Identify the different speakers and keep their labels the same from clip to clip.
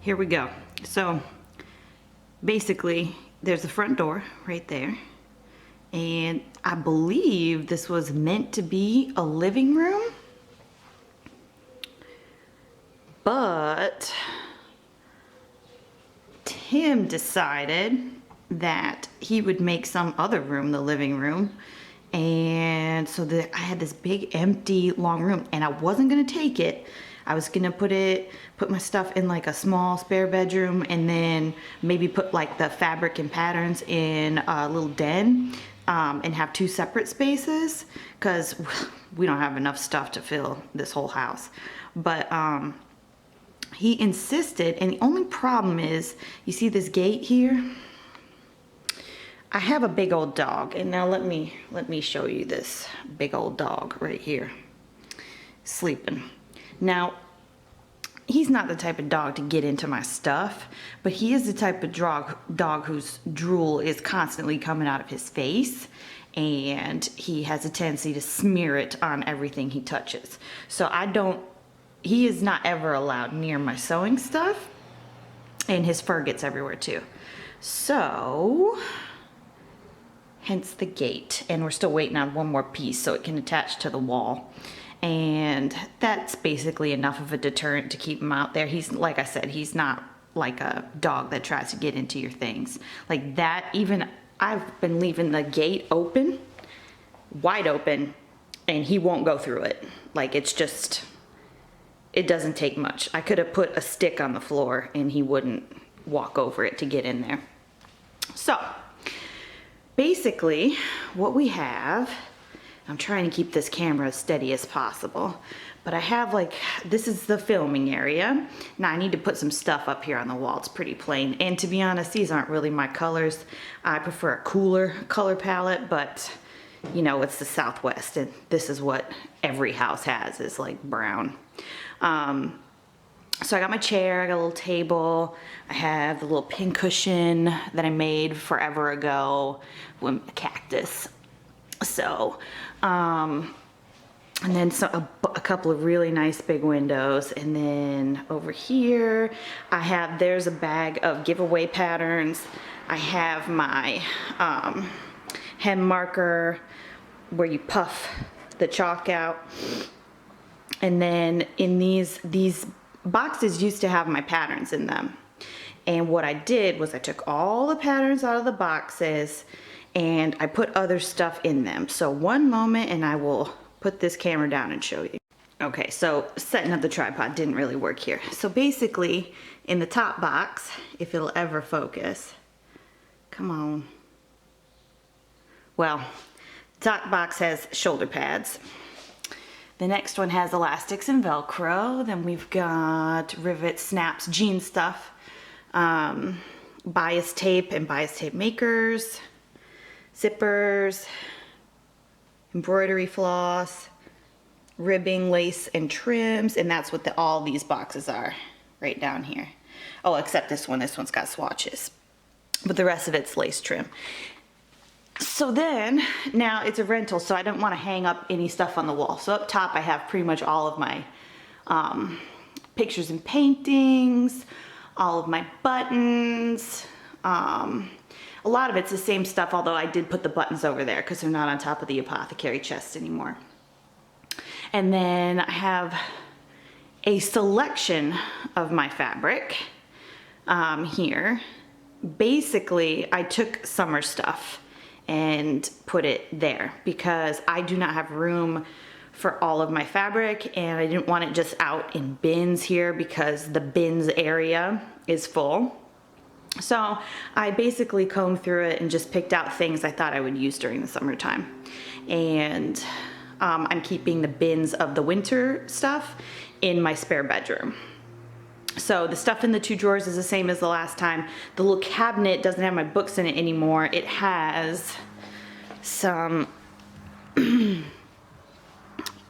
Speaker 1: here we go. So basically there's the front door right there, and I believe this was meant to be a living room, but Tim decided that he would make some other room the living room, and so I had this big empty long room, and I wasn't gonna take it. I was gonna put my stuff in like a small spare bedroom, and then maybe put like the fabric and patterns in a little den, and have two separate spaces, because we don't have enough stuff to fill this whole house. But he insisted, and the only problem is, you see this gate here? I have a big old dog, and now let me show you this big old dog right here, sleeping. Now, he's not the type of dog to get into my stuff, but he is the type of dog whose drool is constantly coming out of his face, and he has a tendency to smear it on everything he touches. So he is not ever allowed near my sewing stuff, and his fur gets everywhere too. So, hence the gate, and we're still waiting on one more piece so it can attach to the wall. And that's basically enough of a deterrent to keep him out there. He's, like I said, he's not like a dog that tries to get into your things. Like that, even I've been leaving the gate open, wide open, and he won't go through it. Like it's just, it doesn't take much. I could have put a stick on the floor and he wouldn't walk over it to get in there. So basically what we have, I'm trying to keep this camera as steady as possible, but I have like, this is the filming area. Now I need to put some stuff up here on the wall. It's pretty plain. And to be honest, these aren't really my colors. I prefer a cooler color palette, but you know, it's the Southwest, and this is what every house has, is like brown. So I got my chair, I got a little table, I have the little pin cushion that I made forever ago with a cactus. So, and then a couple of really nice big windows, and then over here there's a bag of giveaway patterns. I have my hem marker where you puff the chalk out, and then in these boxes used to have my patterns in them, and what I did was I took all the patterns out of the boxes and I put other stuff in them. So one moment, and I will put this camera down and show you. Okay, so setting up the tripod didn't really work here. So basically in the top box, if it'll ever focus, come on. Well, top box has shoulder pads. The next one has elastics and Velcro. Then we've got rivets, snaps, jean stuff, bias tape and bias tape makers, zippers, embroidery floss, ribbing, lace, and trims, and that's what all these boxes are right down here. Oh, except this one. This one's got swatches, but the rest of it's lace trim. So then, now it's a rental, so I don't want to hang up any stuff on the wall. So up top I have pretty much all of my pictures and paintings, all of my buttons. A lot of it's the same stuff, although I did put the buttons over there because they're not on top of the apothecary chest anymore. And then I have a selection of my fabric here. Basically, I took summer stuff and put it there because I do not have room for all of my fabric, and I didn't want it just out in bins here because the bins area is full. So I basically combed through it and just picked out things I thought I would use during the summertime. And I'm keeping the bins of the winter stuff in my spare bedroom. So the stuff in the two drawers is the same as the last time. The little cabinet doesn't have my books in it anymore. It has some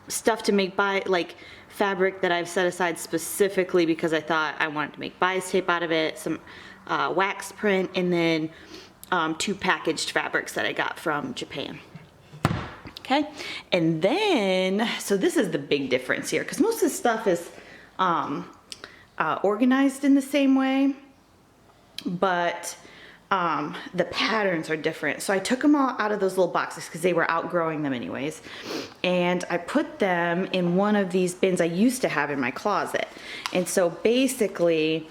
Speaker 1: stuff to make like fabric that I've set aside specifically because I thought I wanted to make bias tape out of it, some wax print, and then 2 packaged fabrics that I got from Japan. Okay, and then, so this is the big difference here, because most of the stuff is organized in the same way, but the patterns are different. So I took them all out of those little boxes because they were outgrowing them anyways. And I put them in one of these bins I used to have in my closet. And so basically,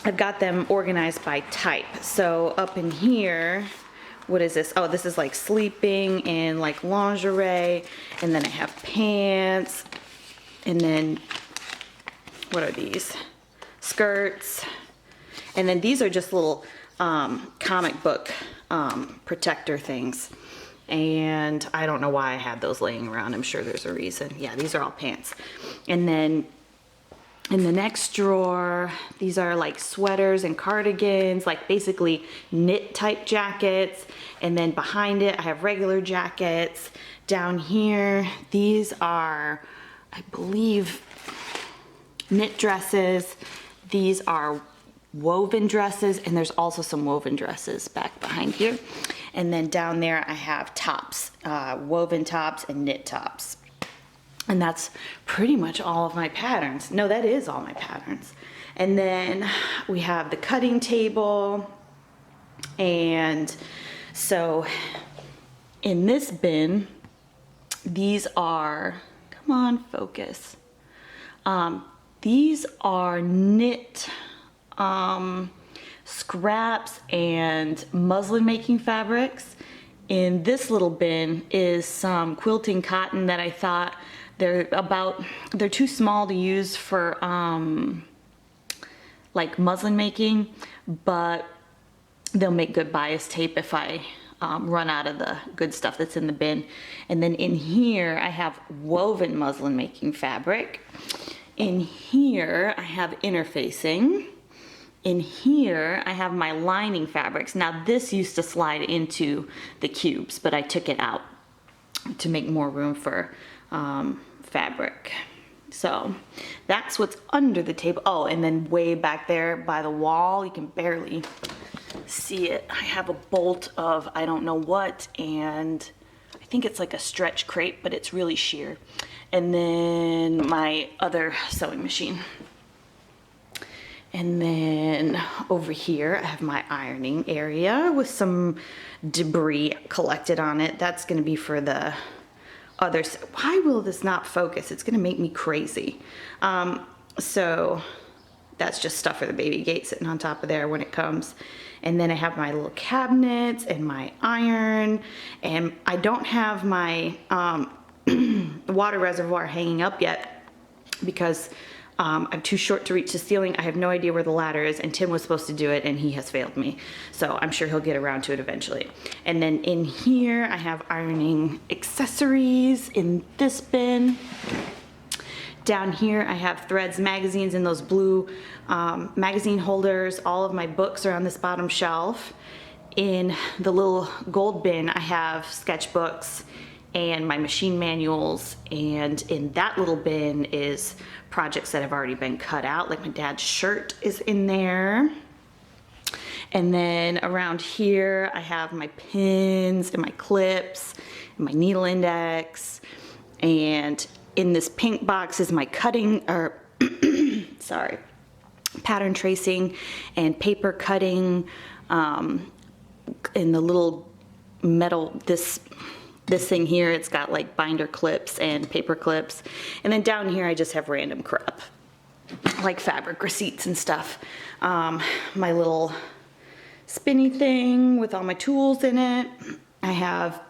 Speaker 1: I've got them organized by type. So up in here, what is this? Oh, this is like sleeping and like lingerie. And then I have pants. And then, what are these? Skirts. And then these are just little comic book protector things. And I don't know why I had those laying around. I'm sure there's a reason. Yeah, these are all pants. And then in the next drawer, these are like sweaters and cardigans, like basically knit type jackets. And then behind it, I have regular jackets. Down here, these are, I believe, knit dresses. These are woven dresses, and there's also some woven dresses back behind here. And then down there, I have tops, woven tops and knit tops. And that's pretty much all of my patterns. No, that is all my patterns. And then we have the cutting table. And so in this bin, these are, come on, focus. These are knit scraps and muslin making fabrics. In this little bin is some quilting cotton that I thought they're too small to use for like muslin making, but they'll make good bias tape if I run out of the good stuff that's in the bin. And then in here I have woven muslin making fabric. In here I have interfacing. In here I have my lining fabrics. Now this used to slide into the cubes, but I took it out to make more room for fabric. So that's what's under the table. Oh, and then way back there by the wall, you can barely see it. I have a bolt of I don't know what, and I think it's like a stretch crepe, but it's really sheer. And then my other sewing machine. And then over here, I have my ironing area with some debris collected on it. That's gonna be for the others. Why will this not focus? It's gonna make me crazy. So that's just stuff for the baby gate sitting on top of there when it comes. And then I have my little cabinets and my iron, and I don't have my water reservoir hanging up yet because I'm too short to reach the ceiling. I have no idea where the ladder is, and Tim was supposed to do it and he has failed me. So I'm sure he'll get around to it eventually. And then in here I have ironing accessories in this bin. Down here I have threads, magazines in those blue magazine holders. All of my books are on this bottom shelf. In the little gold bin I have sketchbooks and my machine manuals, and in that little bin is projects that have already been cut out, like my dad's shirt is in there. And then around here I have my pins and my clips and my needle index, and in this pink box is my cutting, or sorry, pattern tracing and paper cutting. In the little metal, this thing here, it's got like binder clips and paper clips. And then down here I just have random crap, like fabric receipts and stuff. My little spinny thing with all my tools in it. I have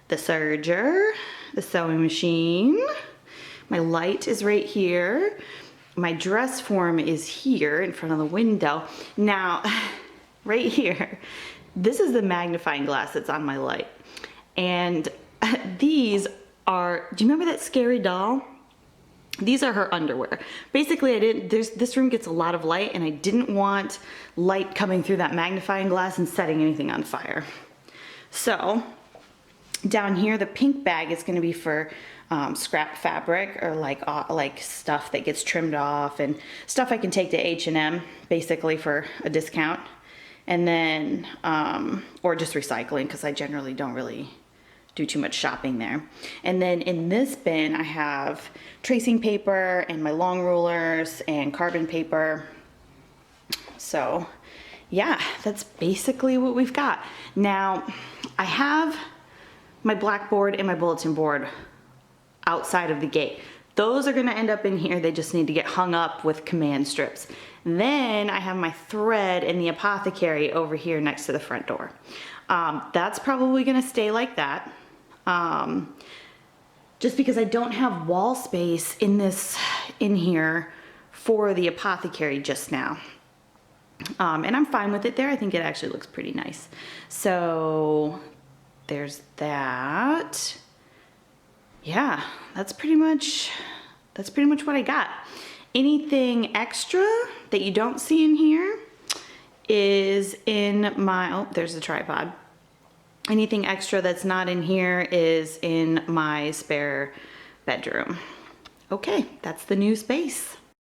Speaker 1: the serger, the sewing machine. My light is right here. My dress form is here in front of the window. Now, right here, this is the magnifying glass that's on my light. And these are, do you remember that scary doll? These are her underwear. Basically, this room gets a lot of light, and I didn't want light coming through that magnifying glass and setting anything on fire. So down here, the pink bag is gonna be for scrap fabric, or like stuff that gets trimmed off and stuff I can take to H&M basically for a discount. And then, or just recycling, because I generally don't really do too much shopping there. And then in this bin, I have tracing paper and my long rulers and carbon paper. So yeah, that's basically what we've got. Now, I have my blackboard and my bulletin board outside of the gate. Those are gonna end up in here. They just need to get hung up with command strips. Then I have my thread and the apothecary over here next to the front door. That's probably gonna stay like that. Just because I don't have wall space in here for the apothecary just now. And I'm fine with it there. I think it actually looks pretty nice. So there's that. Yeah, that's pretty much what I got. Anything extra that you don't see in here is in my, oh, there's the tripod. Anything extra that's not in here is in my spare bedroom. Okay, that's the new space.